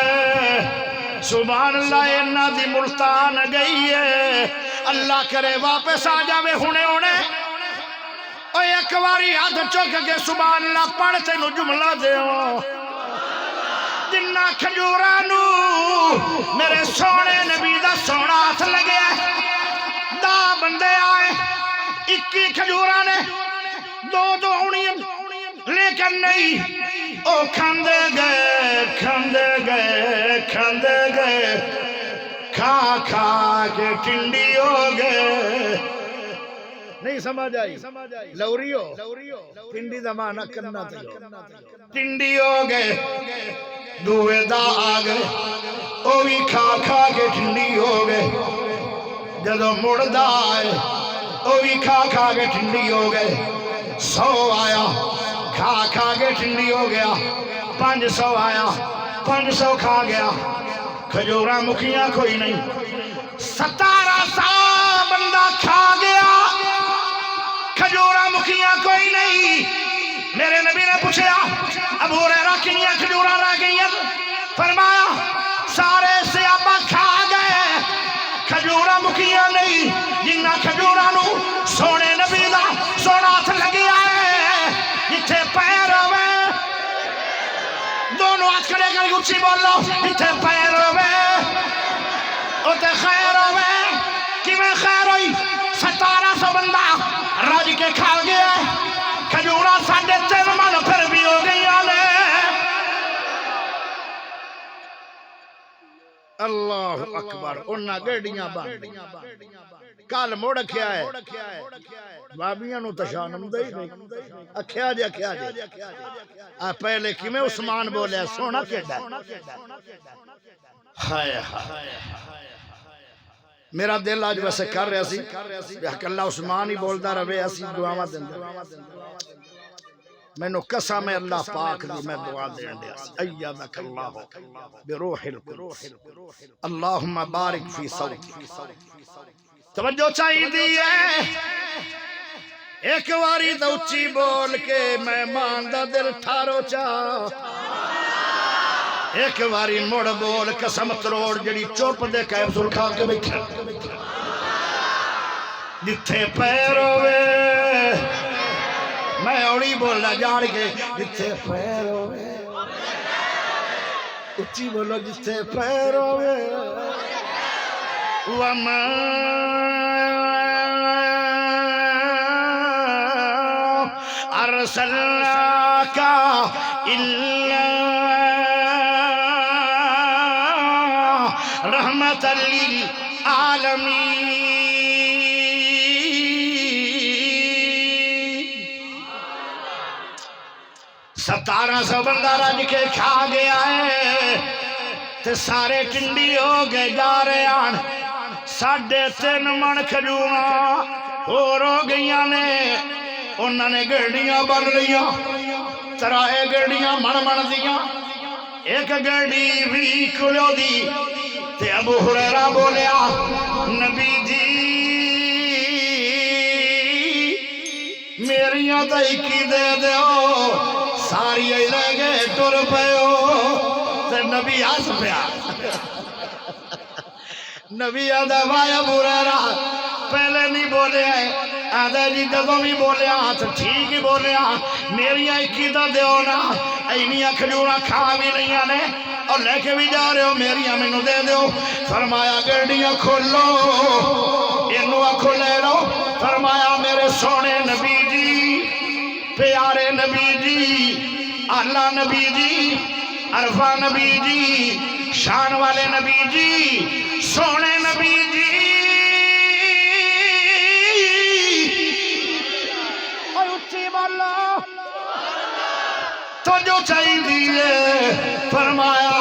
سبحان اللہ انہاں دی ملتان گئی ہے اللہ کرے واپس آ جاوے ہونے او ایک واری ہاتھ چک کے سبحان اللہ پڑھ تینو جملہ دیو جنہ کھجورانو میرے سونے نبی دا سونا ہاتھ لگے دا بندے آئے 21 کھجورا نے 2 ہونی لیکن نہیں او کھاندے گئے کھا کھا کے ٹنڈی ہو گئے نہیں سمجھ آئی لوری ہو ٹنڈی دا معنی کرنا تھا ٹنڈی ہو گئے دوے دا آ گئے او بھی کھا کھا کے ٹھنڈی ہو گئے جدو مڑدا آئے او بھی کھا کھا کے ٹھنڈی ہو گئے 100 آیا کھا کھا کے ٹھنڈی ہو گیا 500 آیا 500 کھا گیا کھجورا مکھیاں کوئی نہیں 1700 بندہ کھا گیا کھجورا مکھیاں کوئی نہیں میرے نبی نے پوچھا ابو ہریرہ کنیاں کھجورا رہ گئی فرمایا سارے صحابہ کھا گئے کھجورا مکھیاں نہیں جنہ کھجورا نو سونے نبی دا سونا ہاتھ لگیا ہے جتھے پیر ہوئے دونوں ہاتھ کھڑے کر اچھی بولو جتھے پیر ہوئے اتے خیر ہوئے کیویں خیر ہوئی 1700 بندہ رج کے کھا گیا کھجورا 3.5 من پھر بھی ہو گئی آلے اللہ اکبر انہاں گڑیاں بان کال موڑ کیا ہے بابیاں نو تشانم دے اکھیا جے پہلے کی میں عثمان بولے سونا کیڑا ہائے میرا دل آج ویسے کر رہا سی کہ اللہ عثمان ہی بولدا رہے اسی دعاواں دیندے میں نو قسم ہے اللہ پاک دی میں دعا دین دیا ایدک اللہ بروح القدس اللہم بارک فی صوتی توجہ چاہی دی ہے ایک واری تو اچھی بول کے مہمان دا دل ٹھارو چاہ ایک واری مڑ بول قسم تروڑ جڑی چوپ دے کیپسول کھا کے بیٹھا جتھے پیر ہوئے میں اوڑی بولنا جان کے جتھے پیر ہوئے اچھی بولو جتھے پیر ہوئے وَمَا أَرْسَلْنَاكَ إِلَّا رَحْمَةً لِلْعَالَمِينَ 1700 بندہ رج کے کھا گیا ہے تے سارے ٹنڈی ہو گئے جا رہے آن 3.5 من کھجورا اور ہو گئیاں نے انہوں نے گڑیاں بن لیاں 3 گڑیاں من دیاں ایک گڑی بھی کلو دی تے ابو ہریرہ بولیا نبی جی میریاں تو 21 دے دیو ساری لے گئے ٹر پیو تے نبی ہس پیا نبی آدھا بھائی ابو ہریرہ پہلے نہیں بولے آدھا جی جدوں بھی بولیا تو ٹھیک ہی بولیا میریاں 21 دا دیو نا اینیاں کھجورا کھا بھی نہیں آنے اور لے کے بھی جا رہے ہو میریاں میں نو دے دیو فرمایا گڑیاں کھولو انو اکھو لے لو فرمایا میرے سونے نبی جی پیارے نبی جی اعلیٰ نبی جی عرفہ نبی جی شان والے نبی جی سونے نبی جی اور اچھی بولا تو جو چاہیے گئی فرمایا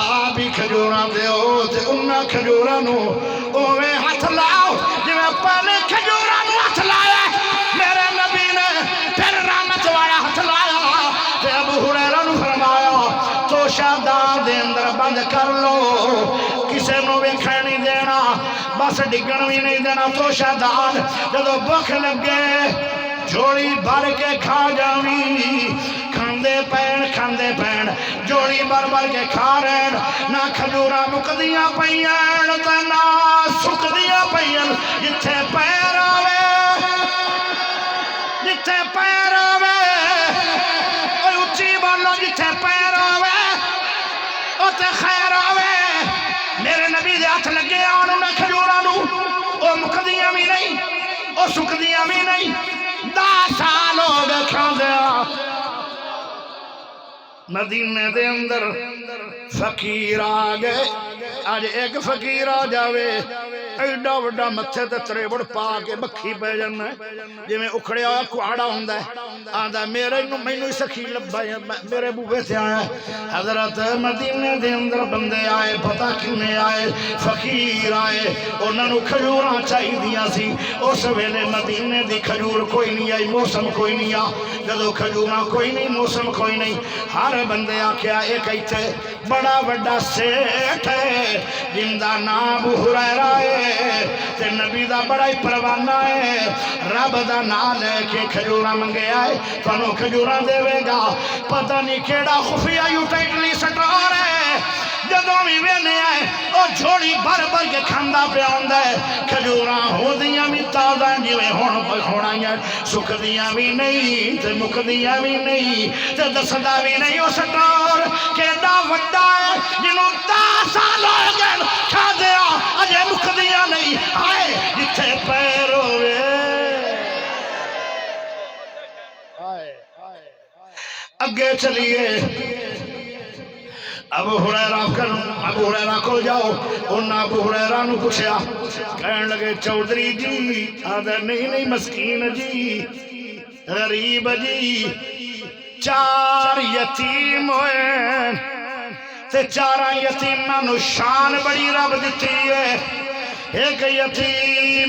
آپ ہی کھجوراں دیو تے انہاں کھجوراں نو اوویں ہاتھ لاؤ جویں پہلے کھجوراں نو ہاتھ لایا میرے نبی نے پھر رحمت والا ہاتھ لایا تے ابو ہریرہ نو فرمایا تو شادان دے اندر بند کر لو کسے نو ویکھن نہیں دینا بس ڈگن بھی نہیں دینا تو شادان جدو بھوک لگے جوڑی بھر کے کھا جاویں کھاندے پین جوڑی بھر کے کھا رہن نہ کھجوراں مکدیاں پئیاں تے نہ سکدیاں پئیاں جتھے پیر آوے اوے اچھی بولو جتھے پیر آوے اوتے خیر آوے میرے نبی دے ہاتھ لگے آن انہاں کھجوراں نو او مکدیاں بھی نہیں او سکدیاں بھی نہیں 10 سال ہو گئے کھاندیاں مدینے دے اندر فقیر آ گئے آج ایک فقیر آ جاوے ایڈا وڈا متھے تے تریوڑ پا کے بکھی پہ جانا جی میں اکھڑیا ہوا کھواڑا ہوندا ہے آندا میرے مینوں ہی سخی لبا میرے بوے سے آیا حضرت مدینے دے اندر بندے آئے پتہ کنے آئے فقیر آئے انہاں نوں کھجوراں چاہیدیاں سی اس ویلے مدینے دی کھجور کوئی نہیں آئی موسم کوئی نہیں آ جدو کھجوراں کوئی نہیں موسم کوئی نہیں ہر بندے آکھیا ایک ایتھے بڑا وڈا سیٹھ ہے جن دا نام ابو ہریرہ ہے تے نبی دا بڑا ہی پروانہ ہے رب دا نام لے کے کھجوراں منگے آئے تانوں کھجوراں دے گا پتہ نہیں کیڑا خفیہ یوٹائٹلی سٹار ہے جدوں بھی وینے آئے او جھوڑی بھر کے کھاندا پیا ہوندا ہے کھجوراں ہوندیاں بھی تازہ جویں ہن ہونائیاں سکدیاں بھی نہیں تے مکدیاں بھی نہیں تے دسدا بھی نہیں او سٹار کیڈا وڈا ہے جنوں 10 سال ہو گئے کھادیا اجے مکدیاں نہیں ہائے جتھے پیر ہوئے اگے چلیے ابو ہریرہ کو جاؤ انہاں ابو ہریرہ نو پوچھیا کہن لگے چودھری جی آدھا نہیں مسکین جی غریب جی 4 یتیم ہوئے تے 4 یتیماں نو شان بڑی رب دتی ہے ایک یتیم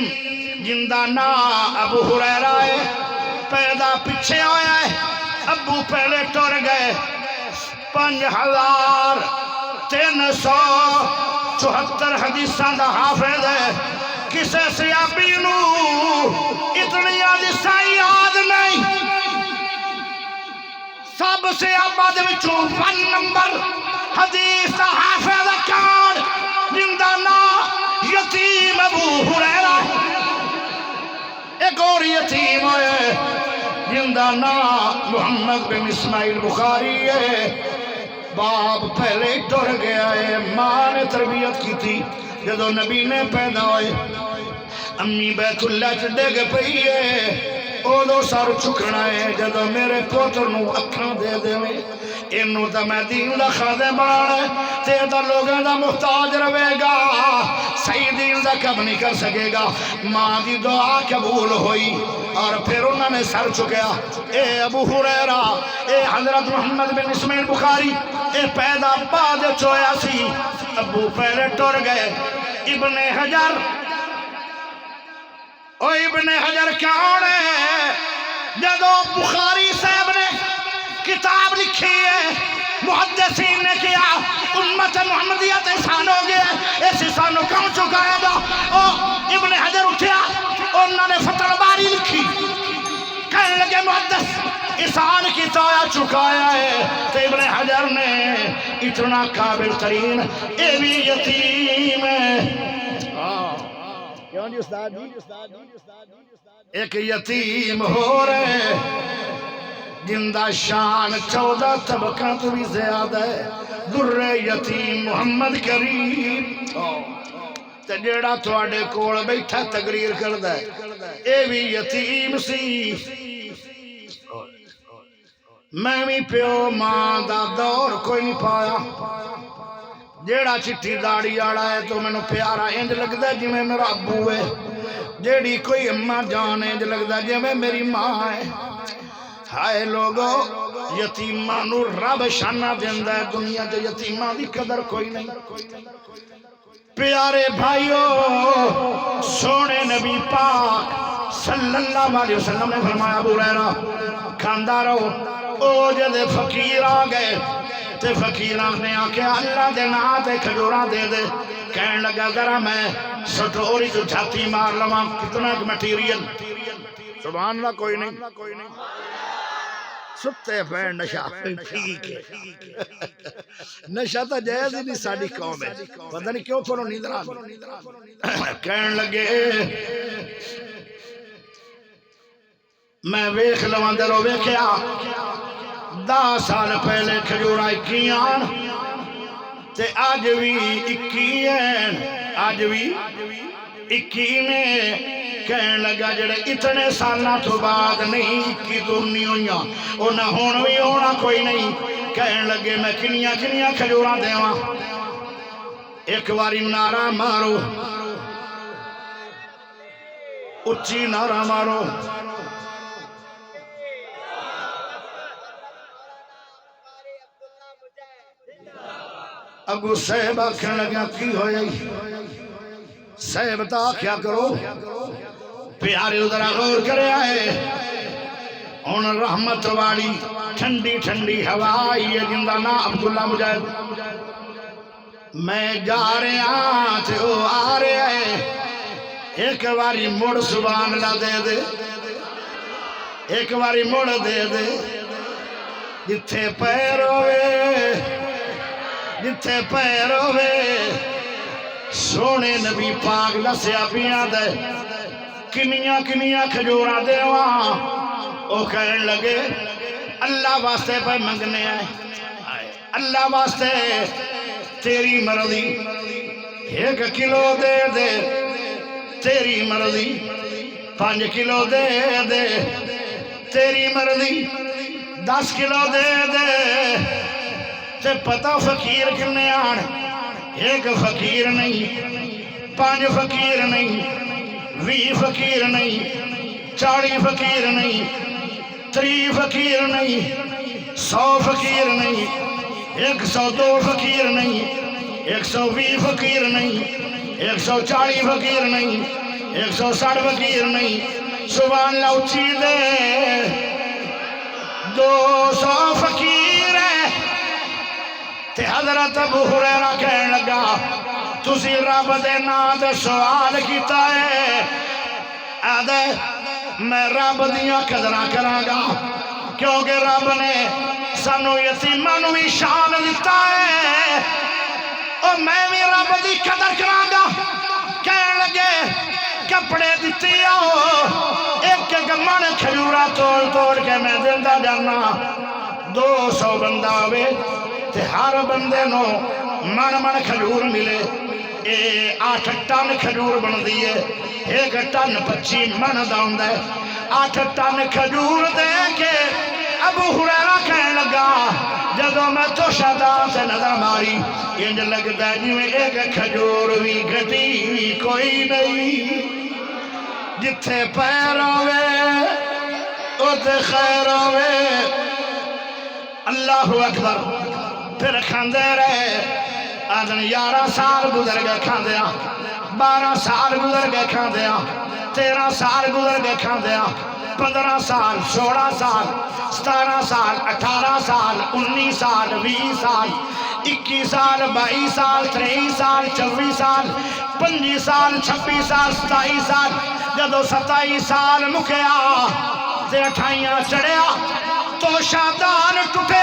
جن دا نام ابو ہریرہ ہے پیدا پیچھے ہویا ہے ابو پہلے ٹر گئے 5374 حدیثاں دا حافظ ہے کسے صحابی نو اتنی حدیثاں یاد نہیں سب صحابہ دے وچوں 1 نمبر حدیث دا حافظ کون جن دا نام یتیم ابو ہریرہ ایک اور یتیم ہے جن دا نام محمد بن اسماعیل بخاری ہے باپ پہلے ٹر گیا ہے ماں نے تربیت کی تھی جدو نبی نے پیدا ہوئے امی بیت اللہ چ ڈگ پئی ہے اودو سر چکنا ہے جدو میرے پوتر نو اکھاں دے دے اینو تا میں دین دا خادم بنانا ہے تے دا لوگاں دا محتاج رہے گا صحیح دین دا کب نہیں کر سکے گا ماں دی دعا قبول ہوئی اور پھر انہوں نے سر چکیا اے ابو ہریرہ اے حضرت محمد بن اسماعیل بخاری اے پیدا بعد چویا سی ابو پہلے ٹر گئے ابن حجر او ابن حجر کون ہے جدو بخاری صاحب نے کتاب لکھی ہے محدثین نے کیا امت محمدیت احسان ہو گیا ایسی سانو کون چکائے گا او ابن حجر اٹھیا انہوں نے فتح الباری لکھی کہنے لگے محدث احسان کی تویا چکایا ہے تو ابن حجر نے اتنا قابل ترین اے بھی یتیم ہے ایک یتیم ہو رہے جن دا شان 14 طبقہ تو بھی زیادہ ہے در یتیم محمد کریم تے جیڑا تواڈے کول بیٹھا تقریر کردا ہے اے بھی یتیم سی میں بھی پیو ماں دا دور کوئی نہیں پایا جیڑا چٹھی داڑی آڑا ہے تو میں پیارا انج لگدا ہے جی میں میرا ابو ہے جیڑی کوئی اماں جان انج لگدا ہے جی میں میری ماں ہے ہائے لوگو یتیماں نو رب شانہ دیندا ہے، دنیا جو یتیماں دی قدر کوئی نہیں۔ پیارے بھائیو، سونے نبی پاک صلی اللہ علیہ وسلم نے فرمایا ابو ہریرہ کھاندا رہو، او جدے فقیر آ گئے تے فقیراں نے آکھیا اللہ دے ناں تے کھجوراں دے دے، کہن لگا ذرا میں سٹوری تو جھاتی مار لواں، کتنا مٹیریل، سبحان اللہ، کوئی نہیں ستے پہ نشا ٹھیک ہے، نشا تو جائز ہی نہیں ساری قوم ہے، پتہ نہیں کیوں تھوڑا نیندر آ گئی۔ کہن لگے میں ویکھ لواں درو ویکھیا 10 سال پہلے کھجوراں 21 تے آج بھی 21 ہیں، آج بھی 21 میں۔ کہن لگا جڑے اتنے سالاں تو بعد نہیں 21 دورنی ہوئیاں انہاں ہون بھی ہونا کوئی نہیں۔ کہن لگے میں کنیاں کنیاں کھجوراں دیواں، ایک واری نعرہ مارو، اچھی نعرہ مارو۔ ابو صاحب آکھن لگا کی ہوئی؟ صاحب تا کیا کرو؟ پیارے ادھر غور کرے آئے، ان رحمت والی ٹھنڈی ٹھنڈی ہوا آئی ہے جندہ نا عبداللہ مجاہد، میں جا رہے ہاں تے او آ رہے آئے، ایک باری مڑ سبحان اللہ دے دے، ایک باری مڑ دے دے، جتھے پیر ہوئے جتھے پیر ہوئے سونے نبی پاک لسیا پیاں دے، کنیاں کنیاں کھجوراں دیواں۔ او کہن لگے اللہ واسطے پہ منگنے آئے، اللہ واسطے تیری مرضی، 1 کلو دے دے تیری مرضی، 5 کلو دے دے تیری مرضی، 10 کلو دے دے تے پتہ فقیر کنے آن، 1 فقیر نہیں، 5 فقیر نہیں، 20 فقیر نہیں، 40 فقیر نہیں، 30 فقیر نہیں، 100 فقیر نہیں، 102 فقیر نہیں، 120 فقیر نہیں، 140 فقیر نہیں، 160 فقیر نہیں، سبحان اللہ اچھی دے 200 فقیر ہے۔ تے حضرت ابو ہریرہ کہن لگا تسی رب دے نام تے سوال کیتا ہے، آدھے میں رب دیاں قدراں کراں گا کیونکہ رب نے سانو یتیماں نوں بھی شان دتا ہے، اور میں بھی رب دی قدر کراں گا۔ کہن لگے کپڑے دتی آؤ، ایک ایک من کھجوراں توڑ توڑ کے میں دلدا جانا، 200 بندہ ہوئے تے ہر بندے نو من کھجور ملے، 8 ٹن کھجور بن دیئے، 1 ٹن 25 من دا ہے، 8 ٹن کھجور دے کے ابو ہریرہ کہنے لگا جدو میں تو شادان سے نظر ماری انج لگتا ہے جی میں 1 کھجور بھی گھٹی کوئی نہیں، جتھے پیر ہوئے اتے خیر ہوئے۔ اللہ اکبر۔ پھر کھاندے رہے، آدھن 11 سال گزر گئے کھاندیا، 12 سال گزر گئے کھاندیا، 13 سال گزر گئے کھاندیا، 15 سال 16 سال 17 سال 18 سال 19 سال 20 سال 21 سال 22 سال 23 سال 24 سال 25 سال 26 سال 27 سال، جدو 27 سال مکیا تے 28 چڑھیا تو شادان ٹوٹے